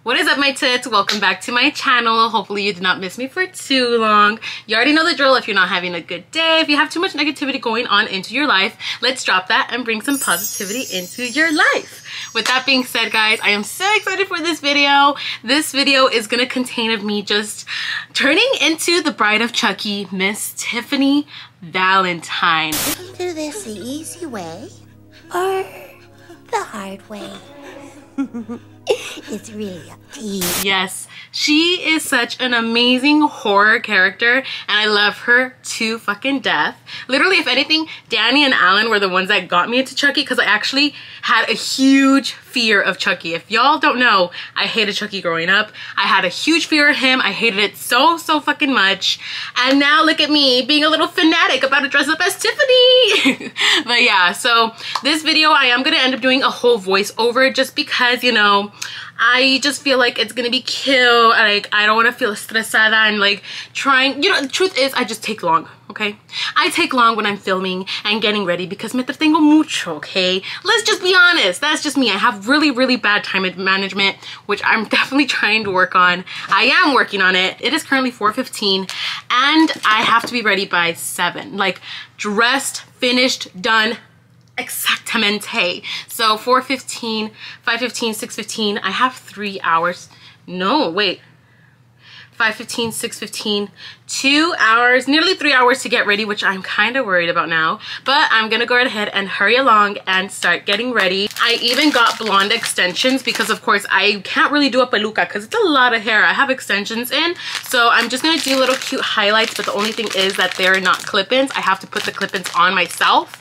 What is up, my tits? Welcome back to my channel. Hopefully you did not miss me for too long. You already know the drill. If you're not having a good day, if you have too much negativity going on into your life, let's drop that and bring some positivity into your life. With that being said, guys, I am so excited for this video. This video is gonna contain of me just turning into the bride of Chucky, Miss Tiffany Valentine. You can do this the easy way or the hard way. It's really up to you. Yes, she is such an amazing horror character and I love her to fucking death. Literally, if anything, Danny and Alan were the ones that got me into Chucky because I actually had a huge fear of Chucky. If y'all don't know, I hated Chucky growing up. I had a huge fear of him. I hated it so fucking much. And now look at me being a little fanatic about to dress up as Tiffany. But yeah, so this video I am gonna end up doing a whole voiceover just because, you know, I just feel like it's gonna be cute. Like, I don't want to feel estresada and like trying, you know, the truth is I just take long, okay? I take long when I'm filming and getting ready because me entretengo mucho, okay? Let's just be honest, that's just me. I have really bad time management, which I'm definitely trying to work on. I am working on it. It is currently 4:15 and I have to be ready by 7. Like, dressed, finished, done, exactamente. So 4:15, 5:15, 6:15, I have 3 hours. No, wait. 5:15, 6:15, 2 hours, nearly 3 hours to get ready, which I'm kind of worried about now. But I'm gonna go ahead and hurry along and start getting ready. I even got blonde extensions because, of course, I can't really do a peluca because it's a lot of hair. I have extensions in, so I'm just gonna do little cute highlights, but the only thing is that they're not clip-ins. I have to put the clip-ins on myself.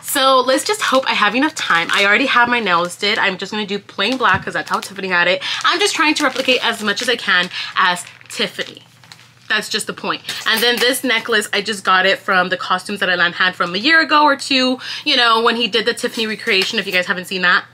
So let's just hope I have enough time. I already have my nails did. I'm just gonna do plain black because that's how Tiffany had it. I'm just trying to replicate as much as I can as Tiffany. That's just the point. And then this necklace, I just got it from the costumes that Alan had from a year ago or two, you know, when he did the Tiffany recreation. If you guys haven't seen that,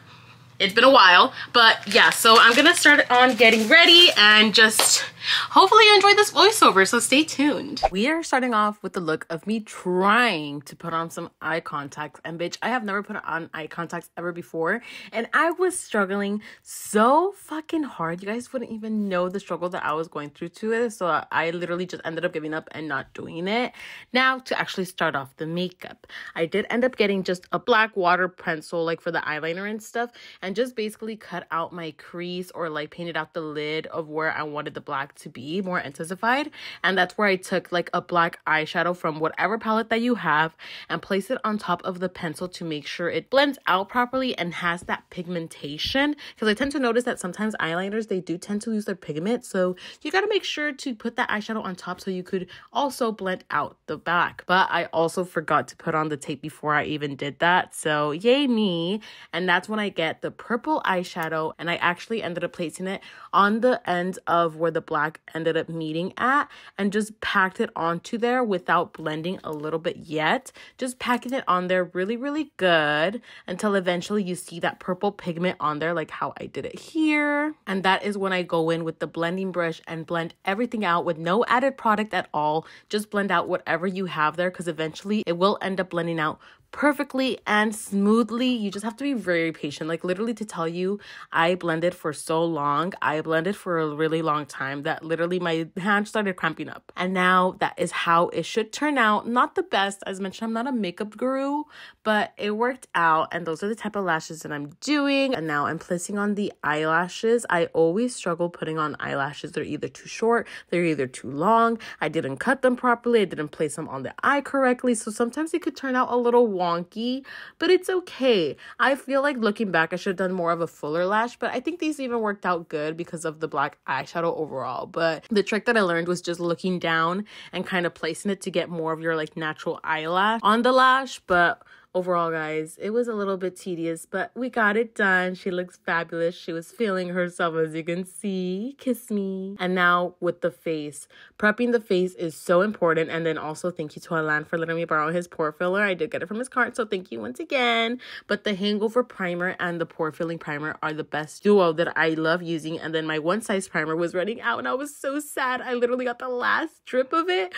it's been a while. But yeah, so I'm gonna start on getting ready and just hopefully you enjoy this voiceover, so stay tuned. We are starting off with the look of me trying to put on some eye contacts, and bitch, I have never put on eye contacts ever before, and I was struggling so fucking hard. You guys wouldn't even know the struggle that I was going through to it, so I literally just ended up giving up and not doing it. Now, to actually start off the makeup, I did end up getting just a black water pencil, like for the eyeliner and stuff, and just basically cut out my crease or like painted out the lid of where I wanted the black to be more intensified. And that's where I took like a black eyeshadow from whatever palette that you have and place it on top of the pencil to make sure it blends out properly and has that pigmentation, because I tend to notice that sometimes eyeliners, they do tend to lose their pigment, so you got to make sure to put that eyeshadow on top so you could also blend out the back. But I also forgot to put on the tape before I even did that, so yay me. And that's when I get the purple eyeshadow, and I actually ended up placing it on the end of where the black ended up meeting at and just packed it onto there without blending a little bit yet. Just packing it on there really good until eventually you see that purple pigment on there, like how I did it here. And that is when I go in with the blending brush and blend everything out with no added product at all. Just blend out whatever you have there, because eventually it will end up blending out perfectly and smoothly. You just have to be very patient. Like, literally, to tell you, I blended for so long. I blended for a really long time that literally my hand started cramping up. And now that is how it should turn out. Not the best. As mentioned, I'm not a makeup guru, but it worked out. And those are the type of lashes that I'm doing. And now I'm placing on the eyelashes. I always struggle putting on eyelashes. They're either too short, they're either too long. I didn't cut them properly. I didn't place them on the eye correctly. So sometimes it could turn out a little wonky, but it's okay. I feel like looking back, I should have done more of a fuller lash, but I think these even worked out good because of the black eyeshadow overall. But the trick that I learned was just looking down and kind of placing it to get more of your like natural eyelash on the lash. But overall, guys, it was a little bit tedious, but we got it done. She looks fabulous. She was feeling herself, as you can see. Kiss me. And now with the face. Prepping the face is so important. And then also thank you to Alan for letting me borrow his pore filler. I did get it from his cart, so thank you once again. But the Hangover Primer and the Pore Filling Primer are the best duo that I love using. And then my One Size Primer was running out and I was so sad. I literally got the last drip of it.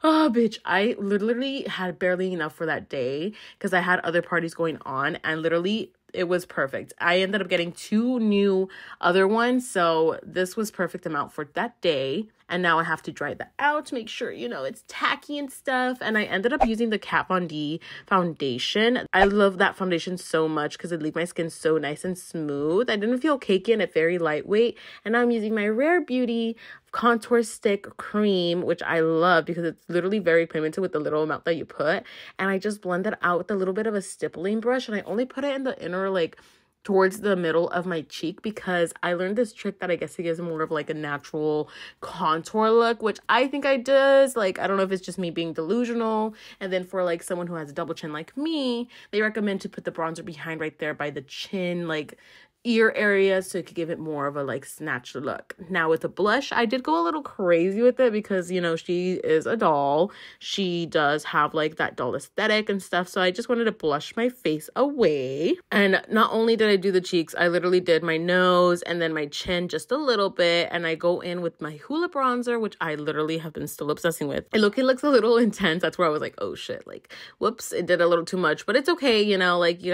Oh, bitch. I literally had barely enough for that day because I had other parties going on, and literally it was perfect. I ended up getting 2 new other ones, so this was perfect amount for that day. And now I have to dry that out to make sure, you know, it's tacky and stuff. And I ended up using the Kat Von D foundation. I love that foundation so much because it leaves my skin so nice and smooth. I didn't feel cakey and it's very lightweight. And now I'm using my Rare Beauty contour stick cream, which I love because it's literally very pigmented with the little amount that you put. And I just blend it out with a little bit of a stippling brush. And I only put it in the inner, like, towards the middle of my cheek because I learned this trick that I guess it gives more of like a natural contour look, which I think I does. Like, I don't know if it's just me being delusional. And then for like someone who has a double chin like me, they recommend to put the bronzer behind right there by the chin, like ear area, so it could give it more of a like snatched look. Now with the blush, I did go a little crazy with it because, you know, she is a doll. She does have like that doll aesthetic and stuff, so I just wanted to blush my face away. And not only did I do the cheeks, I literally did my nose and then my chin just a little bit, and I go in with my Hoola bronzer, which I literally have been still obsessing with. It looks a little intense. That's where I was like, oh shit, like whoops, it did a little too much, but it's okay, you know, like you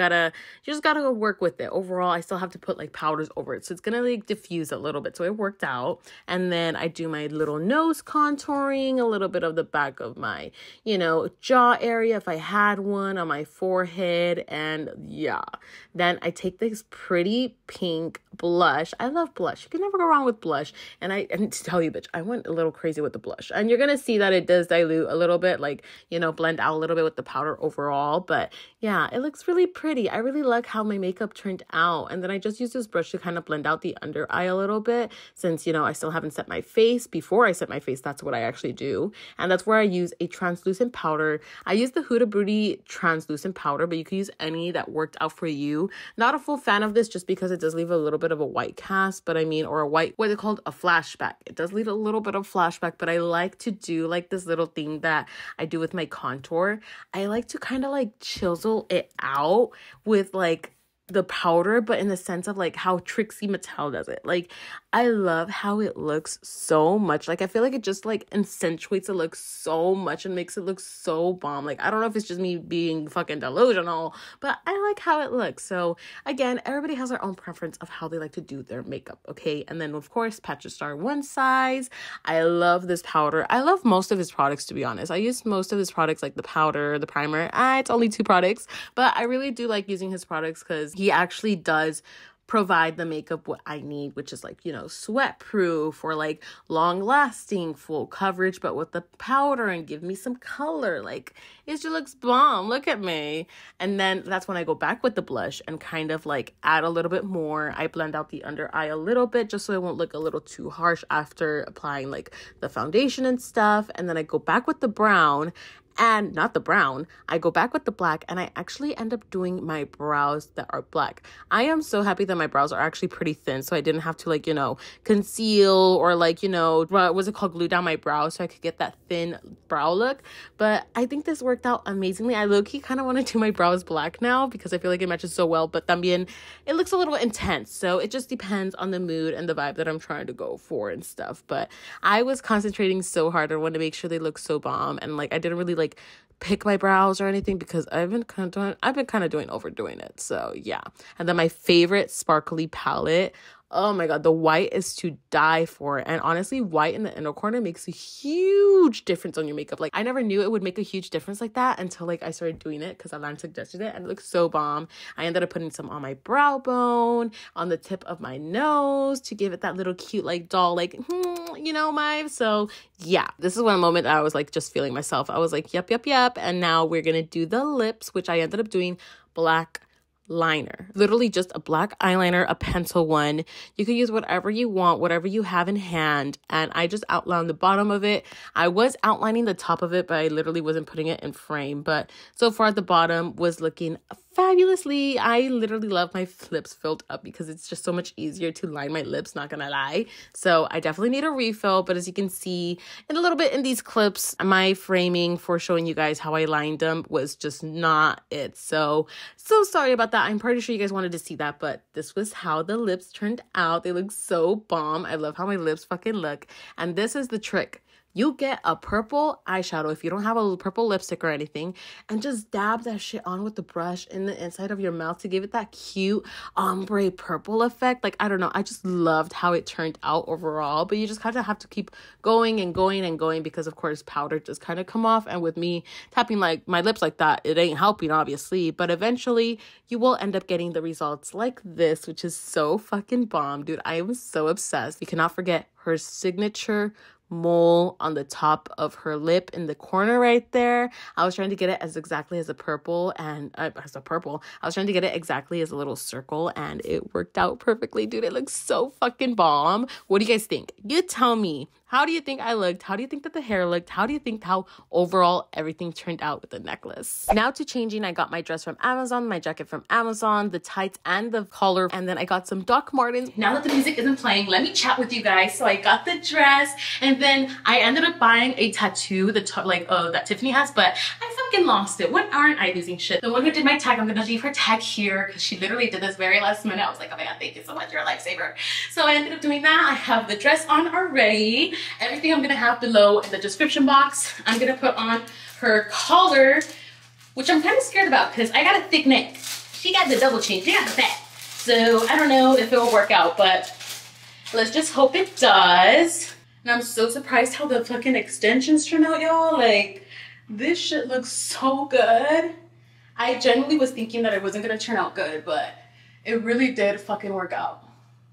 just gotta work with it. Overall, I still have to put like powders over it, so it's gonna like diffuse a little bit, so it worked out. And then I do my little nose contouring, a little bit of the back of my, you know, jaw area if I had one, on my forehead. And yeah, then I take this pretty pink blush. I love blush. You can never go wrong with blush. And to tell you, bitch, I went a little crazy with the blush, and you're gonna see that it does dilute a little bit, like, you know, blend out a little bit with the powder overall. But yeah, it looks really pretty. I really like how my makeup turned out. And then I just use this brush to kind of blend out the under eye a little bit, since, you know, I still haven't set my face. Before I set my face, that's what I actually do. And that's where I use a translucent powder. I use the Huda Beauty translucent powder, but you can use any that worked out for you. Not a full fan of this just because it does leave a little bit of a white cast, but I mean, or a white, what is it called? A flashback. It does leave a little bit of flashback, but I like to do like this little thing that I do with my contour. I like to kind of like chisel it out with like the powder, but in the sense of like how Trixie Mattel does it. Like, I love how it looks so much. Like, I feel like it just like accentuates the look so much and makes it look so bomb. Like, I don't know if it's just me being fucking delusional, but I like how it looks. So again, everybody has their own preference of how they like to do their makeup, okay? And then of course, Patches Star One Size. I love this powder. I love most of his products, to be honest. I use most of his products, like the powder, the primer. It's only 2 products, but I really do like using his products because he actually does provide the makeup what I need, which is like, you know, sweat proof or like long lasting full coverage, but with the powder, and give me some color. Like, it just looks bomb. Look at me. And then that's when I go back with the blush and kind of like add a little bit more. I blend out the under eye a little bit just so it won't look a little too harsh after applying like the foundation and stuff. And then I go back with the brown, and not the brown, I go back with the black, and I actually end up doing my brows that are black. I am so happy that my brows are actually pretty thin, so I didn't have to like, you know, conceal or like, you know, what was it called, glue down my brows so I could get that thin brow look. But I think this worked out amazingly. I low-key kind of want to do my brows black now because I feel like it matches so well, but también it looks a little intense, so it just depends on the mood and the vibe that I'm trying to go for and stuff. But I was concentrating so hard. I wanted to make sure they look so bomb, and like I didn't really like pick my brows or anything because I've been kind of overdoing it. So yeah. And then my favorite sparkly palette, oh my god, the white is to die for. And honestly, white in the inner corner makes a huge difference on your makeup. Like, I never knew it would make a huge difference like that until like I started doing it because Alan suggested it, and it looks so bomb. I ended up putting some on my brow bone, on the tip of my nose to give it that little cute like doll, like, you know, vibe. So yeah, this is one moment I was like just feeling myself. I was like, yep. And now we're gonna do the lips, which I ended up doing black liner. Literally just a black eyeliner, a pencil one. You can use whatever you want, whatever you have in hand. And I just outlined the bottom of it. I was outlining the top of it, but I literally wasn't putting it in frame. But so far the bottom was looking fabulously. I literally love my lips filled up because it's just so much easier to line my lips, not gonna lie. So I definitely need a refill, but as you can see in a little bit in these clips, my framing for showing you guys how I lined them was just not it. So sorry about that. I'm pretty sure you guys wanted to see that, but this was how the lips turned out. They look so bomb. I love how my lips fucking look. And this is the trick. you get a purple eyeshadow if you don't have a purple lipstick or anything, and just dab that shit on with the brush in the inside of your mouth to give it that cute ombre purple effect. Like, I don't know, I just loved how it turned out overall. But you just kind of have to keep going and going and going, because of course powder just kind of come off, and with me tapping like my lips like that, it ain't helping obviously. But eventually you will end up getting the results like this, which is so fucking bomb, dude. I am so obsessed. You cannot forget her signature mole on the top of her lip in the corner right there. I was trying to get it as exactly as a purple, and I was trying to get it exactly as a little circle, and it worked out perfectly, dude. It looks so fucking bomb. What do you guys think? You tell me. How do you think I looked? How do you think that the hair looked? How do you think how overall everything turned out with the necklace? Now to changing, I got my dress from Amazon, my jacket from Amazon, the tights and the collar, and then I got some Doc Martens. Now that the music isn't playing, let me chat with you guys. So I got the dress, and then I ended up buying a tattoo, that Tiffany has, but I fucking lost it. When aren't I losing shit? The one who did my tag, I'm gonna leave her tag here because she literally did this very last minute. I was like, oh my god, thank you so much, you're a lifesaver. So I ended up doing that. I have the dress on already. Everything I'm gonna have below in the description box. I'm gonna put on her collar, which I'm kind of scared about because I got a thick neck. She got the double chin, she got the fat. So I don't know if it will work out, but let's just hope it does. And I'm so surprised how the fucking extensions turn out, y'all. Like, this shit looks so good. I genuinely was thinking that it wasn't gonna turn out good, but it really did fucking work out.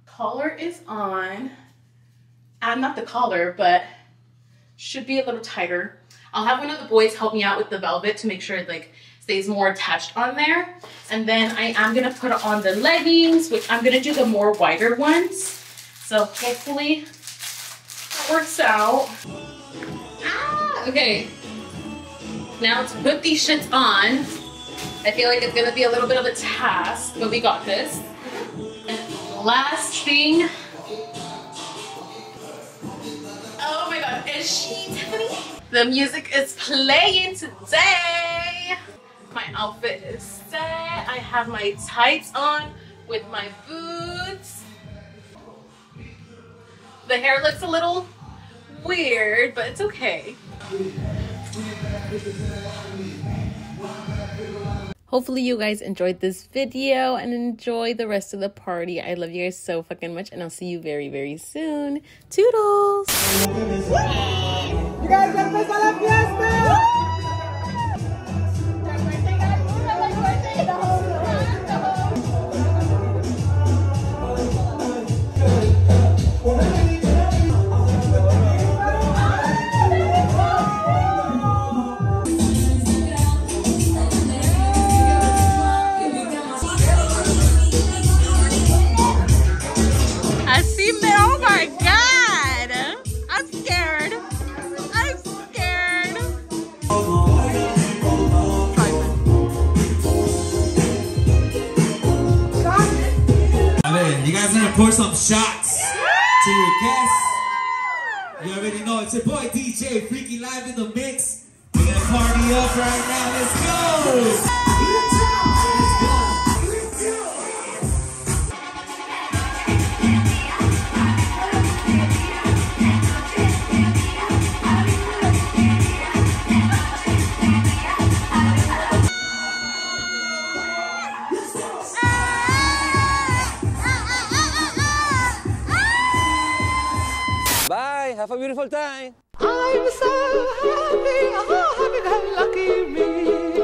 Collar is on. Not the collar, but should be a little tighter. I'll have one of the boys help me out with the velvet to make sure it like stays more attached on there. And then I am gonna put on the leggings, which I'm gonna do the more wider ones. So hopefully that works out. Okay. Now to put these shits on, I feel like it's gonna be a little bit of a task, but we got this. And last thing. Oh my god, is she Tiffany? The music is playing today. My outfit is set. I have my tights on with my boots. The hair looks a little weird, but it's okay. Hopefully you guys enjoyed this video and enjoy the rest of the party. I love you guys so fucking much, and I'll see you very, very soon. Toodles! You guys ready for la fiesta? Oh my god! I'm scared. I'm scared. You guys are gonna pour some shots to your guests. You already know it's your boy DJ Freaky live in the mix. We're gonna party up right now. Let's go! Bye, have a beautiful time. I'm so happy, oh happy, lucky me.